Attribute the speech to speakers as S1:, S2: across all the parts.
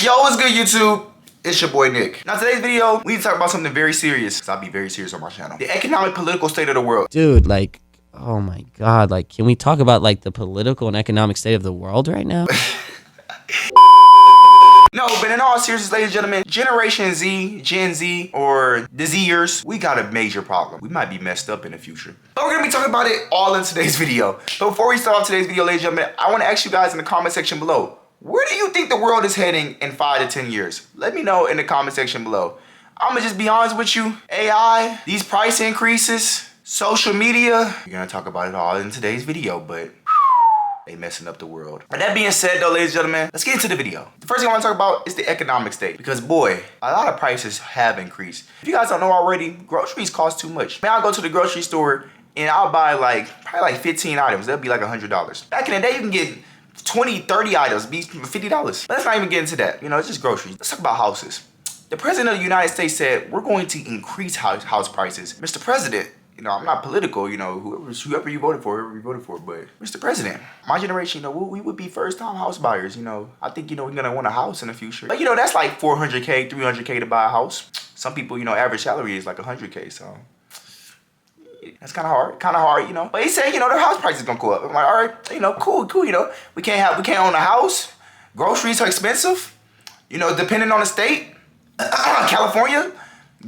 S1: Yo, what's good, YouTube? It's your boy Nick. Now today's video, we need to talk about something very serious, because I'll be very serious on my channel. The economic political state of the world.
S2: Dude, like, oh my God, like, can we talk about like the political and economic state of the world right now?
S1: No, but in all seriousness, ladies and gentlemen, Generation Z, Gen Z, or the Zers, we got a major problem. We might be messed up in the future. But we're gonna be talking about it all in today's video. But before we start off today's video, ladies and gentlemen, I wanna ask you guys in the comment section below, where do you think the world is heading in 5 to 10 years? Let me know in the comment section below. I'ma just be honest with you, AI, these price increases, social media, we're gonna talk about it all in today's video, but they messing up the world. With that being said though, ladies and gentlemen, let's get into the video. The first thing I want to talk about is the economic state. Because boy, a lot of prices have increased. If you guys don't know already, groceries cost too much. Man, I'll go to the grocery store and I'll buy probably like 15 items. That'll be like $100. Back in the day, you can get 20, 30 items, be $50. But let's not even get into that. You know, it's just groceries. Let's talk about houses. The president of the United States said, we're going to increase house prices. Mr. President, you know, I'm not political, you know, whoever you voted for, but Mr. President, my generation, you know, we would be first-time house buyers, you know. I think, you know, we're gonna want a house in the future. But, you know, that's like $400K, $300K to buy a house. Some people, you know, average salary is like $100K, so that's kind of hard, you know. But he said, you know, their house price is gonna go up. I'm like, all right, you know, cool, you know. We can't own a house. Groceries are expensive, you know, depending on the state. California,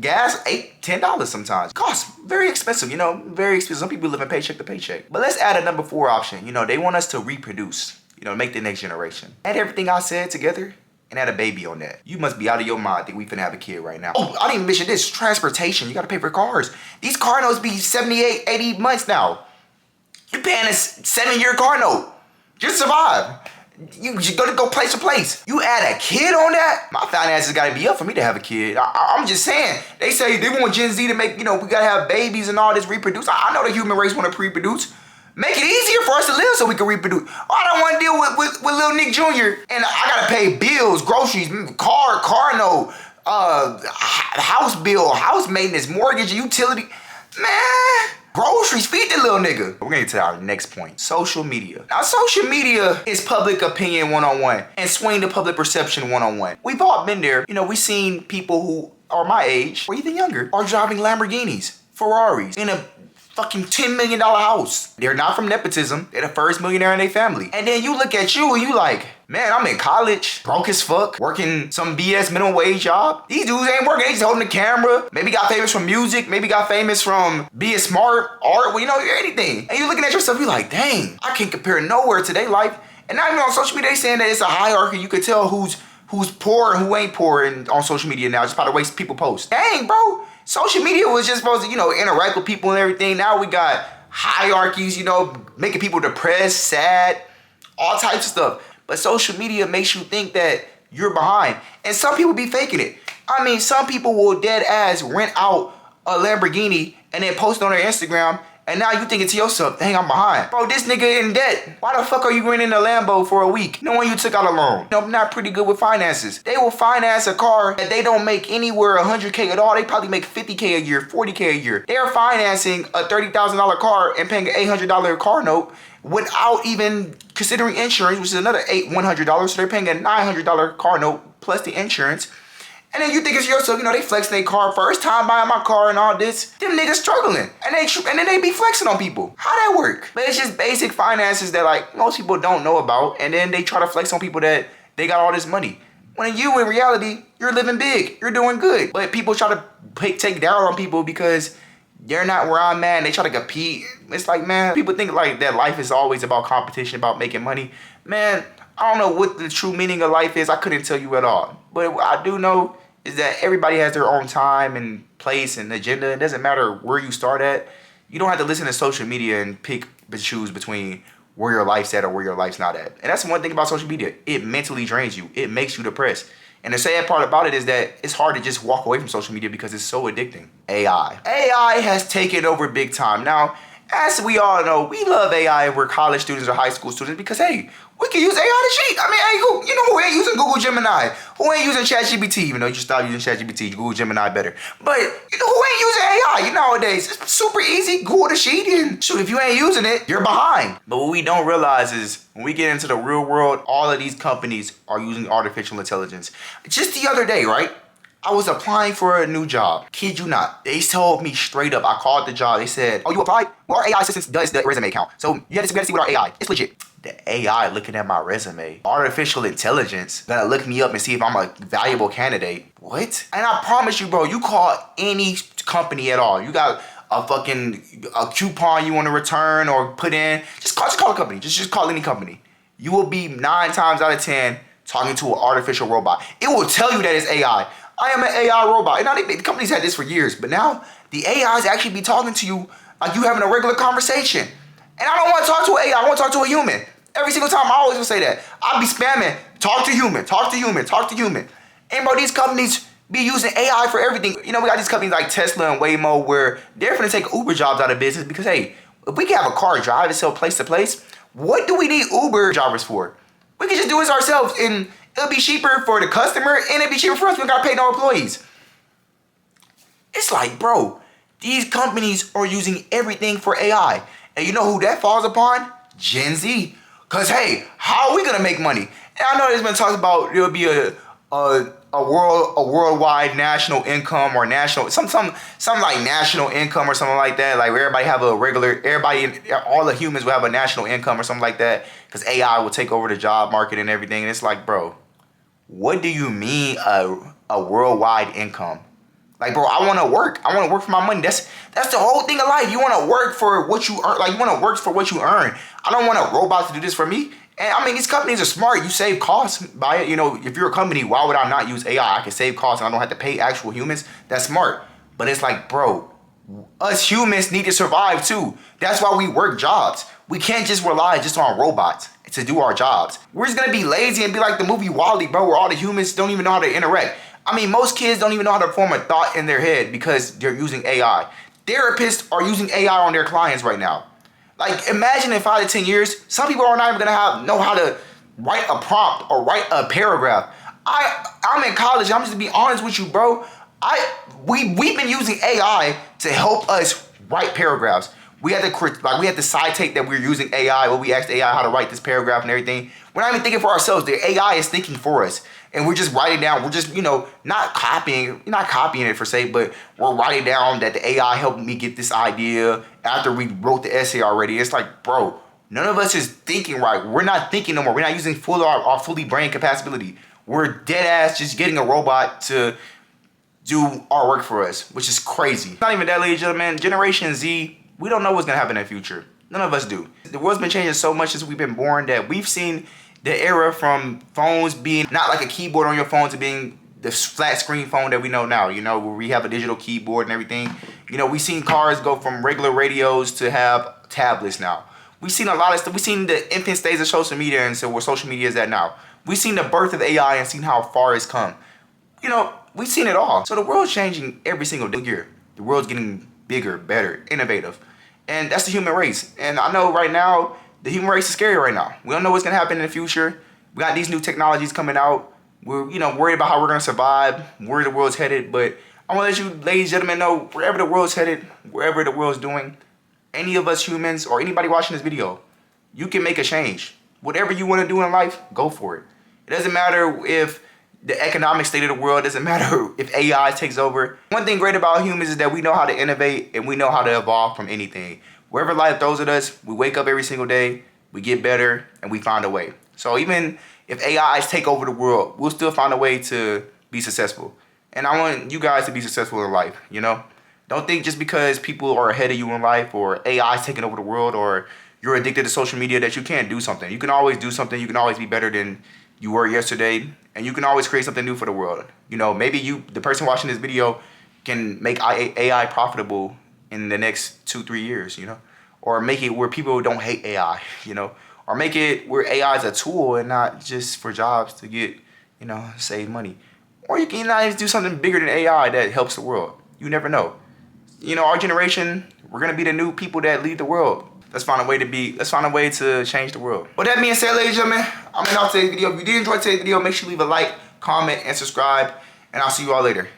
S1: gas, $8, $10 sometimes. Costs very expensive, you know, very expensive. Some people live in paycheck to paycheck. But let's add a number 4 option. You know, they want us to reproduce, you know, make the next generation. Add everything I said together and add a baby on that. You must be out of your mind think we finna have a kid right now. Oh, I didn't even mention this, transportation. You gotta pay for cars. These car notes be 78, 80 months now. You're paying a 7-year car note just to survive. You gotta go place to place. You add a kid on that? My finances gotta be up for me to have a kid. I'm just saying. They say they want Gen Z to make, you know, we gotta have babies and all this, reproduce. I know the human race wanna reproduce. Make it easier for us to live so we can reproduce. I don't wanna deal with little Nick Jr. and I gotta pay bills, groceries, car note, house bill, house maintenance, mortgage, utility. Man. Groceries, feed the little nigga. We're gonna get to our next point. Social media. Now, social media is public opinion 101 and swaying the public perception 101. We've all been there. You know, we've seen people who are my age or even younger are driving Lamborghinis, Ferraris, in a fucking $10 million house. They're not from nepotism. They're the first millionaire in their family. And then you look at you and you like, man, I'm in college, broke as fuck, working some BS minimum wage job. These dudes ain't working, they just holding the camera. Maybe got famous from music, maybe got famous from being smart, art, well, you know, anything. And you're looking at yourself, you're like, dang, I can't compare nowhere to their life. And not even on social media, they saying that it's a hierarchy. You could tell who's poor and who ain't poor on social media now, just by the way people post. Dang, bro. Social media was just supposed to, you know, interact with people and everything. Now we got hierarchies, you know, making people depressed, sad, all types of stuff. But social media makes you think that you're behind. And some people be faking it. I mean, some people will dead ass rent out a Lamborghini and then post it on their Instagram. And now you thinking to yourself, dang, I'm behind. Bro, this nigga in debt. Why the fuck are you renting a Lambo for a week? Knowing you took out a loan. No, I'm not pretty good with finances. They will finance a car that they don't make anywhere 100K at all. They probably make 50K a year, 40K a year. They're financing a $30,000 car and paying an $800 car note without even considering insurance, which is another $100. So they're paying a $900 car note plus the insurance. And then you think it's yourself, you know, they flexing their car, first time buying my car and all this. Them niggas struggling. And then they be flexing on people. How that work? But it's just basic finances that like most people don't know about. And then they try to flex on people that they got all this money. When you, in reality, you're living big. You're doing good. But people try to take down on people because they're not where I'm at and they try to compete. It's like, man, people think like that life is always about competition, about making money. Man, I don't know what the true meaning of life is. I couldn't tell you at all. But what I do know is that everybody has their own time and place and agenda. It doesn't matter where you start at. You don't have to listen to social media and pick and choose between where your life's at or where your life's not at. And that's one thing about social media. It mentally drains you. It makes you depressed. And the sad part about it is that it's hard to just walk away from social media because it's so addicting. AI has taken over big time. Now, As we all know, we love AI if we're college students or high school students because, hey, we can use AI to cheat. I mean, hey, who ain't using Google Gemini? Who ain't using ChatGPT? Even though you should stop using ChatGPT, Google Gemini better. But, who ain't using AI nowadays? It's super easy. Google the sheet and shoot, if you ain't using it, you're behind. But what we don't realize is when we get into the real world, all of these companies are using artificial intelligence. Just the other day, right? I was applying for a new job. Kid you not. They told me straight up. I called the job. They said, "Oh, you applied? Well, our AI assistant does the resume count. So you have to see with our AI. It's legit." The AI looking at my resume. Artificial intelligence gonna look me up and see if I'm a valuable candidate. What? And I promise you, bro, you call any company at all. You got a coupon you want to return or put in. Just call a company. Just call any company. You will be 9 times out of 10 talking to an artificial robot. It will tell you that it's AI. I am an AI robot. And now the companies had this for years, but now the AIs actually be talking to you like you having a regular conversation. And I don't want to talk to an AI. I want to talk to a human. Every single time, I always will say that. I'll be spamming, talk to human, talk to human, talk to human. And bro, these companies be using AI for everything. We got these companies like Tesla and Waymo where they're gonna take Uber jobs out of business because, hey, if we can have a car drive itself place to place, what do we need Uber drivers for? We can just do this ourselves and it'll be cheaper for the customer and it'll be cheaper for us. We don't gotta pay no employees. It's like, bro, these companies are using everything for AI. And you know who that falls upon? Gen Z. Cause hey, how are we gonna make money? And I know there's been talks about there'll be a worldwide national income or national some like national income or something like that. Like where all the humans will have a national income or something like that. Cause AI will take over the job market and everything. And it's like, bro, what do you mean a worldwide income? Like, bro, I want to work. I want to work for my money. That's the whole thing of life. You want to work for what you earn. Like, you want to work for what you earn. I don't want a robot to do this for me. And I mean, these companies are smart. You save costs by it. If you're a company, why would I not use AI? I can save costs and I don't have to pay actual humans. That's smart. But it's like, bro, us humans need to survive too. That's why we work jobs. We can't just rely just on robots to do our jobs. We're just going to be lazy and be like the movie WALL-E, bro, where all the humans don't even know how to interact. I mean, most kids don't even know how to form a thought in their head because they're using AI. Therapists are using AI on their clients right now. Like, imagine in 5 to 10 years, some people are not even gonna know how to write a prompt or write a paragraph. I'm in college. I'm just to be honest with you, bro. We've been using AI to help us write paragraphs. We had to citate that we're using AI. Well, we asked AI how to write this paragraph and everything. We're not even thinking for ourselves. The AI is thinking for us. And we're just writing down, we're just, not copying it per se, but we're writing down that the AI helped me get this idea after we wrote the essay already. It's like, bro, none of us is thinking right. We're not thinking no more. We're not using our fully brain capacity. We're dead ass just getting a robot to do our work for us, which is crazy. It's not even that, ladies and gentlemen. Generation Z, we don't know what's gonna happen in the future. None of us do. The world's been changing so much since we've been born that we've seen the era from phones being not like a keyboard on your phone to being the flat screen phone that we know now, where we have a digital keyboard and everything. We've seen cars go from regular radios to have tablets now. We've seen a lot of stuff. We've seen the infant stage of social media and so where social media is at now. We've seen the birth of AI and seen how far it's come. We've seen it all. So the world's changing every single year. The world's getting bigger, better, innovative. And that's the human race. And I know right now, the human race is scary right now. We don't know what's gonna happen in the future. We got these new technologies coming out. We're, worried about how we're gonna survive, where the world's headed. But I wanna let you, ladies and gentlemen, know wherever the world's headed, wherever the world's doing, any of us humans or anybody watching this video, you can make a change. Whatever you wanna do in life, go for it. It doesn't matter if the economic state of the world, doesn't matter if AI takes over. One thing great about humans is that we know how to innovate and we know how to evolve from anything. Wherever life throws at us, we wake up every single day, we get better, and we find a way. So even if AIs take over the world, we'll still find a way to be successful. And I want you guys to be successful in life, Don't think just because people are ahead of you in life or AI's taking over the world or you're addicted to social media that you can't do something. You can always do something. You can always be better than you were yesterday. And you can always create something new for the world. Maybe the person watching this video, can make AI profitable in the next 2-3 years, or make it where people don't hate AI, or make it where AI is a tool and not just for jobs to get, save money. Or you can do something bigger than AI that helps the world. You never know. Our generation, We're gonna be the new people that lead the world. Let's find a way to change the world. With that being said, ladies and gentlemen, I'm gonna end off today's video. If you did enjoy today's video, make sure you leave a like, comment, and subscribe. And I'll see you all later.